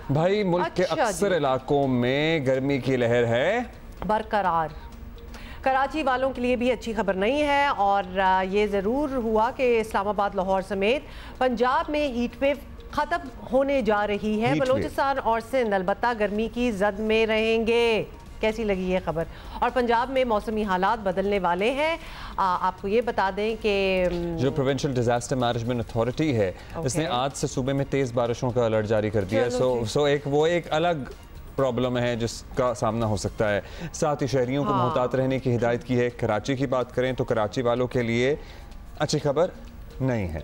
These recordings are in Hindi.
भाई मुल्क के अक्सर इलाकों में गर्मी की लहर है बरकरार। कराची वालों के लिए भी अच्छी खबर नहीं है और ये ज़रूर हुआ कि इस्लामाबाद, लाहौर समेत पंजाब में हीट वेव ख़त्म होने जा रही है। बलूचिस्तान और सिंध अलबत्ता गर्मी की जद में रहेंगे। कैसी लगी ये खबर? और पंजाब में मौसमी हालात बदलने वाले हैं। आपको ये बता दें कि जो प्रोविंशियल डिजास्टर मैनेजमेंट अथॉरिटी है इसने आज से सूबे में तेज़ बारिशों का अलर्ट जारी कर दिया है। सो एक अलग प्रॉब्लम है जिसका सामना हो सकता है। साथ ही शहरियों को मोहतात रहने की हिदायत की है। कराची की बात करें तो कराची वालों के लिए अच्छी खबर नहीं है।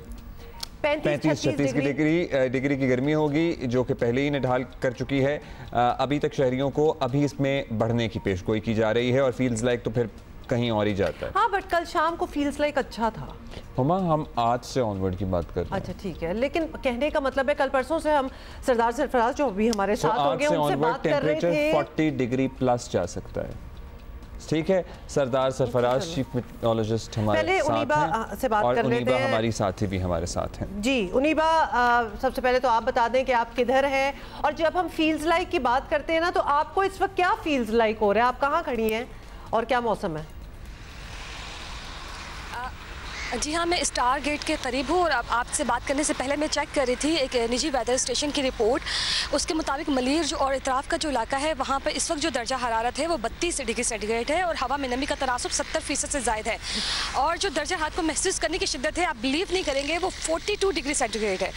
35-36 डिग्री की गर्मी होगी जो कि पहले ही निढाल कर चुकी है। अभी तक शहरियों को अभी इसमें बढ़ने की पेशगोई की जा रही है और फील्स लाइक तो फिर कहीं और ही जाता है। हाँ, बट कल शाम को फील्स लाइक अच्छा था। हम आज से ऑनवर्ड की बात कर रहे हैं। अच्छा ठीक है, लेकिन कहने का मतलब है कल परसों से हम सरदार सरफराज जो भी हमारे साथ होंगे उनसे बात कर रहे थे। 40 डिग्री प्लस जा सकता है। ठीक है, सरदार सरफराज चीफ मेट्रोलॉजिस्ट हमारे पहले साथ उनीबा हैं से बात कर लेते हैं। हमारी साथी भी हमारे साथ हैं। जी उनीबा, सबसे पहले तो आप बता दें कि आप किधर हैं और जब हम फील्स लाइक की बात करते हैं ना तो आपको इस वक्त क्या फील्स लाइक हो रहा है? आप कहाँ खड़ी हैं और क्या मौसम है? जी हाँ, मैं स्टार गेट के करीब हूँ और आपसे बात करने से पहले मैं चेक कर रही थी एक निजी वेदर स्टेशन की रिपोर्ट। उसके मुताबिक मलीर और इतराफ़ का जो इलाका है वहाँ पर इस वक्त जो दर्जा हरारत है वो 32 डिग्री सेंटीग्रेड है और हवा में नमी का तनासुब 70% से ज़ायद है। और जो दर्जा हाथ को महसूस करने की शिद्दत है, आप बिलीव नहीं करेंगे, वो 42 डिग्री सेंटीग्रेड है।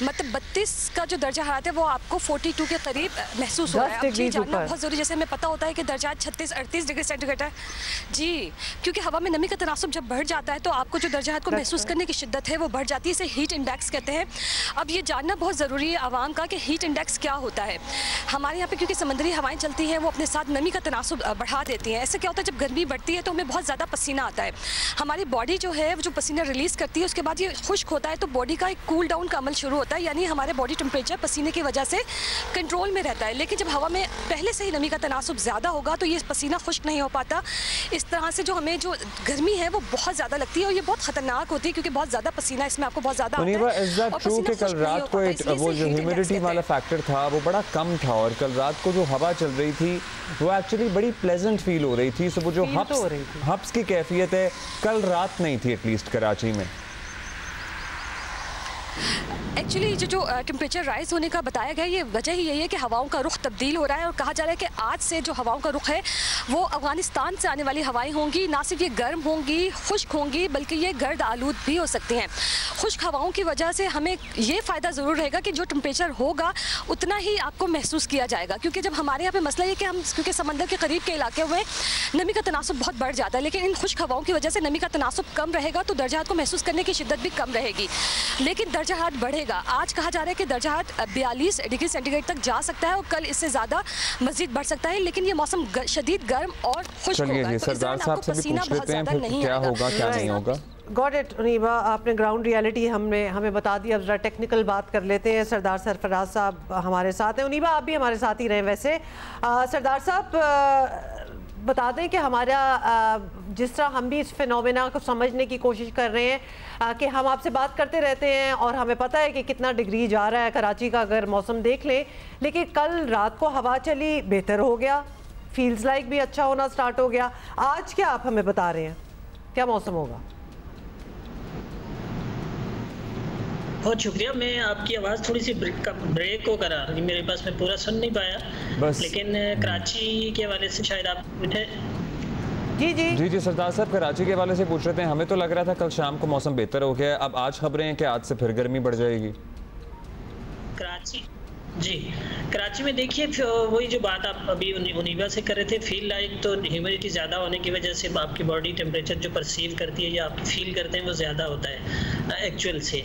मतलब 32 का जो दर्जा हरारत है वो आपको 42 के करीब महसूस हो रहा है। अब ये जानना बहुत ज़रूरी, जैसे हमें पता होता है कि दर्जा 36-38 डिग्री सेंटीग्रेड है जी, क्योंकि हवा में नमी का तनासुब जब बढ़ जाता है तो आपको जो दर्जा को महसूस करने की शिद्दत है वो बढ़ जाती है। इसे हीट इंडेक्स कहते हैं। अब ये जानना बहुत ज़रूरी है आवाम का कि हीट इंडेक्स क्या होता है। हमारे यहाँ पे क्योंकि समंदरी हवाएं चलती हैं वो अपने साथ नमी का तनासुब बढ़ा देती हैं। ऐसे क्या होता है, जब गर्मी बढ़ती है तो हमें बहुत ज़्यादा पसीना आता है। हमारी बॉडी जो है वो जो पसीना रिलीज़ करती है उसके बाद ये खुश्क होता है तो बॉडी का एक कूल डाउन का अमल शुरू होता है, यानी हमारे बॉडी टेम्परेचर पसीने की वजह से कंट्रोल में रहता है। लेकिन जब हवा में पहले से ही नमी का तनासुब ज़्यादा होगा तो ये पसीना खुश्क नहीं हो पाता। इस तरह से जो हमें जो गर्मी है वो बहुत ज़्यादा लगती है और ये बहुत ख़तरनाक होती है क्योंकि बहुत ज़्यादा पसीना इसमें आपको बहुत ज़्यादा आता है। इज़ दैट ट्रू कि कल रात को वो जो ह्यूमिडिटी वाला फैक्टर था वो बड़ा कम था और कल रात को जो हवा चल रही थी वो एक्चुअली बड़ी प्लेजेंट फील हो रही थी। सो वो जो हब्स की कैफियत है कल रात नहीं थी एटलीस्ट कराची में। एक्चुअली जो टेम्परेचर राइज होने का बताया गया, ये वजह ही यही है कि हवाओं का रुख तब्दील हो रहा है और कहा जा रहा है कि आज से जो हवाओं का रुख है वो अफगानिस्तान से आने वाली हवाएं होंगी। ना सिर्फ ये गर्म होंगी, खुश्क होंगी, बल्कि ये गर्द आलूद भी हो सकती हैं। खुश्क हवाओं की वजह से हमें ये फ़ायदा ज़रूर रहेगा कि जो टेम्परेचर होगा उतना ही आपको महसूस किया जाएगा, क्योंकि जब हमारे यहाँ पे मसला ये कि हम क्योंकि समंदर के करीब के इलाके में नमी का तनासुब बहुत बढ़ जाता है, लेकिन इन खुश्क हवाओं की वजह से नमी का तनासुब कम रहेगा तो दर्जात को महसूस करने की शिद्दत भी कम रहेगी। लेकिन दर्जात बढ़ेगा। आज कहा जा रहा है कि दर्जात 42 डिग्री सेंटीग्रेड तक जा सकता है और कल इससे ज़्यादा मज़ीद बढ़ सकता है। लेकिन ये मौसम शदीद गर्म और खुश्क होगा, तो सरदार साहब से भी पूछ लेते हैं फिर क्या होगा क्या नहीं होगा। गॉट इट उनीबा, आपने ग्राउंड रियलिटी हमें बता दी। अब जरा टेक्निकल बात कर लेते हैं। सरदार सरफराज साहब हमारे साथ हैं। उनीबा, आप भी हमारे साथ ही रहे। वैसे सरदार साहब बता दें कि हमारा जिस तरह हम भी इस फिनोमेना को समझने की कोशिश कर रहे हैं कि हम आपसे बात करते रहते हैं और हमें पता है कि कितना डिग्री जा रहा है कराची का अगर मौसम देख लें, लेकिन कल रात को हवा चली, बेहतर हो गया, फील्स लाइक भी अच्छा होना स्टार्ट हो गया। आज क्या आप हमें बता रहे हैं, क्या मौसम होगा? बहुत शुक्रिया। मैं आपकी आवाज़ थोड़ी सी ब्रेक हो करा, मेरे पास में पूरा सुन नहीं पाया बस। लेकिन कराची के हवाले से शायद आप पूछे। जी सरदार साहब कराची के हवाले से पूछ रहे थे। हमें तो लग रहा था कल शाम को मौसम बेहतर हो गया, अब आज खबरें हैं कि आज से फिर गर्मी बढ़ जाएगी कराची में। देखिए वही जो बात आप अभी उनीबा से कर रहे थे, फील लाइक तो ह्यूमिडिटी ज़्यादा होने की वजह से आपकी बॉडी टेम्परेचर जो परसीव करती है या आप फील करते हैं वो ज़्यादा होता है एक्चुअल से।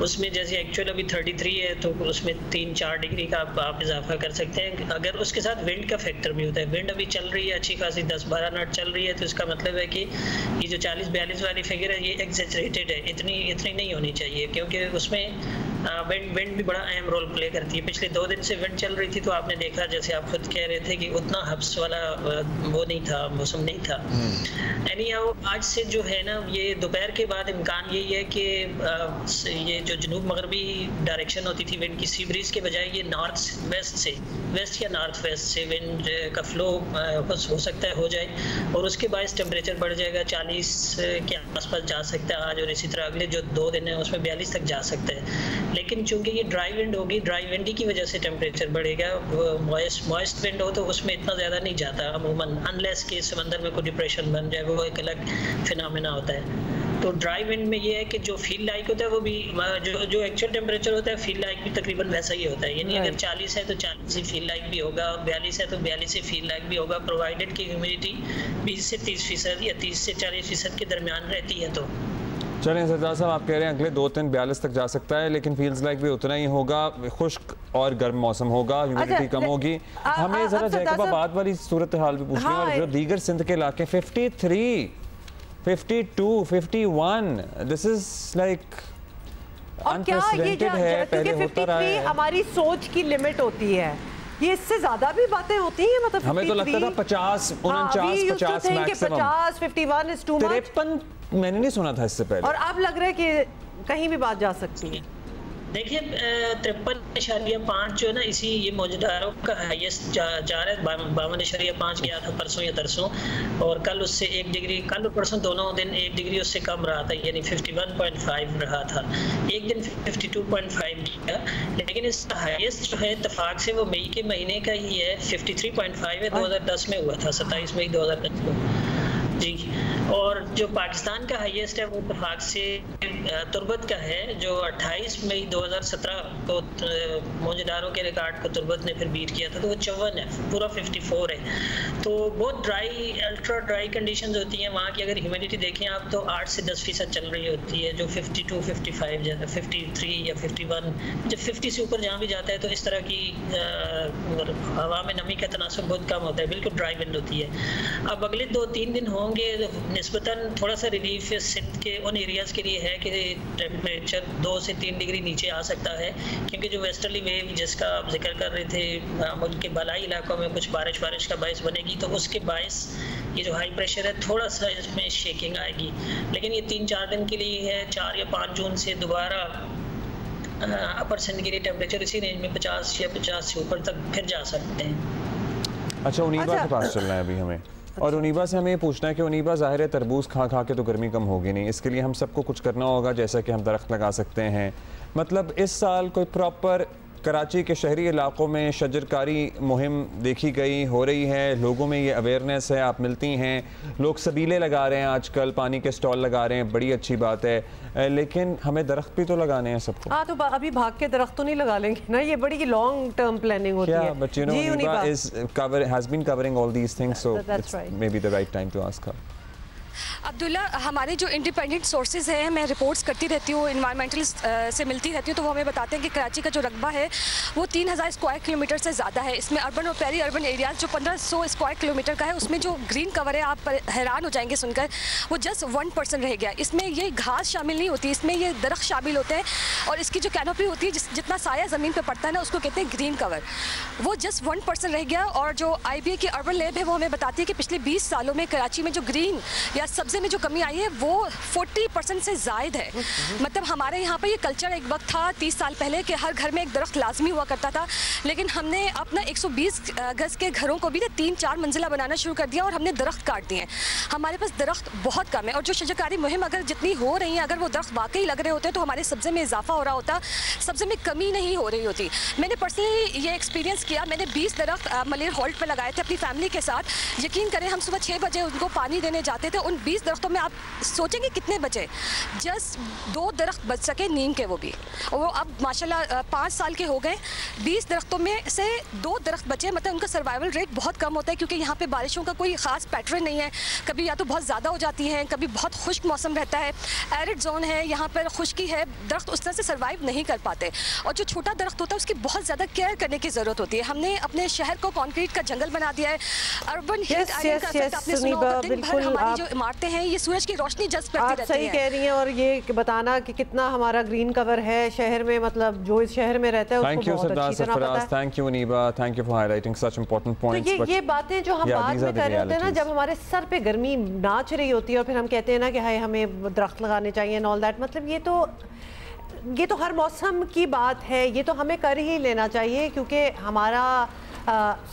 उसमें जैसे एक्चुअल अभी 33 है तो उसमें 3-4 डिग्री का आप इजाफा कर सकते हैं। अगर उसके साथ विंड का फैक्टर भी होता है, विंड अभी चल रही है अच्छी खासी 10-12 नॉट चल रही है, तो इसका मतलब है कि ये जो 40-42 वाली फिगर है ये एग्जैजरेटेड है, इतनी नहीं होनी चाहिए, क्योंकि उसमें विंड भी बड़ा अहम रोल प्ले करती है। पिछले 2 दिन से विंड चल रही थी तो आपने देखा, जैसे आप खुद कह रहे थे कि उतना हब्स वाला वो नहीं था, मौसम नहीं था। एनीहाउ आज से जो है ना, ये दोपहर के बाद इम्कान यही है कि ये जो जनूब मगरबी डायरेक्शन होती थी विंड की, सी ब्रीज के बजाय ये नॉर्थ वेस्ट से, वेस्ट या नॉर्थ वेस्ट से विंड का फ्लो हो सकता है हो जाए, और उसके बाद टेम्परेचर बढ़ जाएगा, 40 के आसपास जा सकता है आज, और इसी तरह अगले जो 2 दिन है उसमें 42 तक जा सकता है। लेकिन चूंकि ये ड्राई विंड होगी, ड्राई विंड की वजह से टेम्परेचर बढ़ेगा। मॉइस्ट विंड हो तो उसमें इतना ज़्यादा नहीं जाता अमूमन, अनलेस कि समंदर में कोई डिप्रेशन बन जाए, वो एक अलग फिनोमेना होता है। तो ड्राई विंड में ये है कि जो फील लाइक होता है वो भी, जो एक्चुअल टेम्परेचर होता है फील लाइक भी तकरीबन वैसा ही होता है। यानी अगर 40 है तो 40 ही फील लाइक भी होगा, 42 है तो 42 ही फील लाइक भी होगा, प्रोवाइडेड की ह्यूमिडिटी 20 से 30% या 30 से 40% के दरमियान रहती है। तो चलें सरदार साहब, आप कह रहे हैं अगले 2-3 42 तक जा सकता है, लेकिन फील्स लाइक भी उतना ही होगा, खुश्क और गर्म मौसम होगा, ह्यूमिडिटी कम होगी। हमें जरा जैकबाबाद वाली सूरत हाल भी पूछनी है, और जो दीगर सिंध के इलाके 53, 52, 51, दिस इज लाइक अनप्रेसिडेंटेड है, पहले होता रहा है। हमारी सोच की लिमिट होती है, ये इससे ज्यादा भी बातें होती हैं, मतलब हमें तो लगता था 50, 49, 50 मैक्सिमम, 50, 51 is too much। 53 मैंने नहीं सुना था इससे पहले, और अब लग रहा है कि कहीं भी बात जा सकती है। देखिए 53.5 जो है ना, इसी ये मौजूदारों का हाईएस्ट जा रहा है। 52.5 गया था परसों या तरसों, और कल उससे 1 डिग्री, कल और परसों दोनों दिन 1 डिग्री उससे कम रहा था, यानी 51.5 रहा था। एक दिन 52.5 गया, लेकिन इस हाईएस्ट जो है इत्तेफाक से वो मई के महीने का ही है, 53.5 है, 2010 में हुआ था, 27 मई 2010 को जी। और जो पाकिस्तान का हाईएस्ट है वो इत्तेफाक से तुर्बत का है, जो 28 मई 2017 को मौजूदारों के रिकॉर्ड को तुर्बत ने फिर बीट किया था, तो वो 54 है, पूरा 54 है। तो बहुत ड्राई, अल्ट्रा ड्राई कंडीशंस होती हैं वहाँ की। अगर ह्यूमिडिटी देखें आप तो 8 से 10% चल रही होती है, जो 52, 55, 53 या 51, जब 50 से ऊपर जहाँ भी जाता है तो इस तरह की हवा में नमी का तनासब बहुत कम होता है, बिल्कुल ड्राई विंड होती है। अब अगले 2-3 दिन होंगे निस्बतन थोड़ा सा रिलीफ सिंध के उन एरियाज़ के लिए है कि टेम्परेचर 2 से 3 डिग्री नीचे आ सकता है, क्योंकि जो वेस्टर्ली वेव जिसका आप जिक्र कर रहे थे, मुल्क के बलाई इलाकों में कुछ बारिश का बायस बनेगी, तो उसके बायस ये जो हाई प्रेशर है थोड़ा सा इसमें शेकिंग आएगी। लेकिन ये 3-4 दिन के लिए है, 4 या 5 जून से दोबारा अपर सिंध के लिए टेम्परेचर इसी रेंज में 50 या 50 से ऊपर तक फिर जा सकते हैं। अच्छा, उनीबा के पास चलना है अभी हमें, और उनीबा से हमें ये पूछना है कि उनीबा ज़ाहिर है तरबूज खा के तो गर्मी कम होगी नहीं, इसके लिए हम सबको कुछ करना होगा, जैसा कि हम दरख्त लगा सकते हैं। मतलब इस साल कोई प्रॉपर कराची के शहरी इलाकों में शजरकारी मुहिम देखी गई, हो रही है, लोगों में ये अवेयरनेस है, आप मिलती हैं, लोग सबीले लगा रहे हैं, आजकल पानी के स्टॉल लगा रहे हैं, बड़ी अच्छी बात है, लेकिन हमें दरख्त भी तो लगाने हैं सबको। हाँ, तो अभी भाग के दरख्त तो नहीं लगा लेंगे ना, ये बड़ी लॉन्ग टर्म प्लानिंग होती है। But you know Uneeba has been covering all these things, so it's maybe the right time to ask her. Abdullah, हमारे जो इंडिपेंडेंट सोर्सेज हैं, मैं रिपोर्ट्स करती रहती हूँ, इन्वायरमेंटलिस्ट से मिलती रहती हूँ, तो वो हमें बताते हैं कि कराची का जो रकबा है वो 3000 स्क्वायर किलोमीटर से ज़्यादा है। इसमें अर्बन और पेरी अर्बन एरियाज़ जो 1500 स्क्वायर किलोमीटर का है, उसमें जो ग्रीन कवर है, आप हैरान हो जाएंगे सुनकर, वो जस्ट 1% रह गया। इसमें ये घास शामिल नहीं होती, इसमें ये दरख्त शामिल होते हैं, और इसकी जो कैनोपी होती है, जितना साया ज़मीन पर पड़ता है ना, उसको कहते हैं ग्रीन कवर, वो जस्ट 1% रह गया। और जो IBA की अर्बन लैब है वो हमें बताती है कि पिछले 20 सालों में कराची में जो ग्रीन या सब्ज़े में जो कमी आई है वो 40% से ज़ायद है। मतलब हमारे यहाँ पर ये कल्चर एक वक्त था 30 साल पहले कि हर घर में एक दरख्त लाजमी हुआ करता था, लेकिन हमने अपना 120 गज के घरों को भी 3-4 मंजिला बनाना शुरू कर दिया और हमने दरख्त काट दिए। हमारे पास दरख्त बहुत कम है, और जो शजरकारी मुहिम अगर जितनी हो रही है, अगर वो दरख्त वाकई लग रहे होते तो हमारे सब्ज़े में इजाफा हो रहा होता, सब्ज़े में कमी नहीं हो रही होती। मैंने पर्सनली ये एक्सपीरियंस किया, मैंने 20 दरख्त मलेर हॉल्ट पर लगाए थे अपनी फैमिली के साथ। यकीन करें, हम सुबह 6 बजे उनको पानी देने जाते थे, उन 20 दरख्तों में आप सोचेंगे कितने बचे, जस्ट 2 दरख्त बच सके नीम के, वो भी। वो अब माशाल्लाह 5 साल के हो गए, 20 दरख्तों में से 2 दरख्त बचे। मतलब उनका सर्वाइवल रेट बहुत कम होता है, क्योंकि यहाँ पे बारिशों का कोई ख़ास पैटर्न नहीं है, कभी या तो बहुत ज़्यादा हो जाती हैं, कभी बहुत खुश्क मौसम रहता है, एरिड जोन है, यहाँ पर खुश्की है, दरख्त उस तरह से सर्वाइव नहीं कर पाते। और जो छोटा दरख्त होता है उसकी बहुत ज़्यादा केयर करने की ज़रूरत होती है। हमने अपने शहर को कॉन्क्रीट का जंगल बना दिया है, अर्बन हीट आइलैंड का असर आपने सुना होगा, दिन भर हमारी जो इमारतें हैं ये सूरज की रोशनी जज्ब करती रहती है। सही कह रही हैं, और ये बताना कि कितना हमारा ग्रीन कवर है शहर में, मतलब जो इस शहर में रहता है उसको बहुत अच्छी तरह पता है। Thank you Aneeba, thank you for highlighting such important points. तो ये बातें जो हम बाद में कर रहे होते हैं ना, जब हमारे सर पे गर्मी नाच रही होती है और फिर हम कहते हैं ना कि हाय हमें दरख्त लगाने चाहिए एंड ऑल दैट, मतलब ये तो हर मौसम की बात है, ये तो हमें कर ही लेना चाहिए क्योंकि हमारा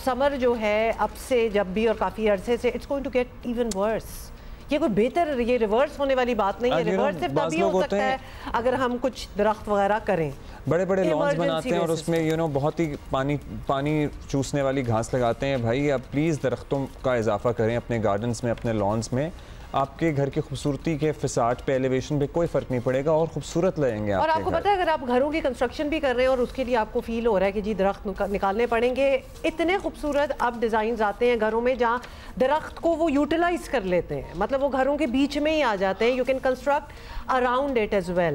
समर जो है अब से जब भी और काफ़ी अरसे से it's going to get even worse. ये कोई बेहतर, ये रिवर्स होने वाली बात नहीं है। रिवर्स सिर्फ तभी हो सकता है अगर हम कुछ दरख्त वगैरह करें, बड़े बड़े लॉन्स बनाते हैं और उसमें बहुत ही पानी चूसने वाली घास लगाते हैं। भाई अब प्लीज़ दरख्तों का इजाफा करें अपने गार्डन्स में, अपने लॉन्स में। आपके घर की खूबसूरती के फिसाट पे, एलिवेशन पे कोई फ़र्क नहीं पड़ेगा और खूबसूरत लगेंगे। और आपको पता है अगर आप घरों की कंस्ट्रक्शन भी कर रहे हैं और उसके लिए आपको फील हो रहा है कि जी दरख्त निकालने पड़ेंगे, इतने खूबसूरत अब डिज़ाइन आते हैं घरों में जहाँ दरख्त को वो यूटिलाइज कर लेते हैं, मतलब वो घरों के बीच में ही आ जाते हैं। You can construct around it as well.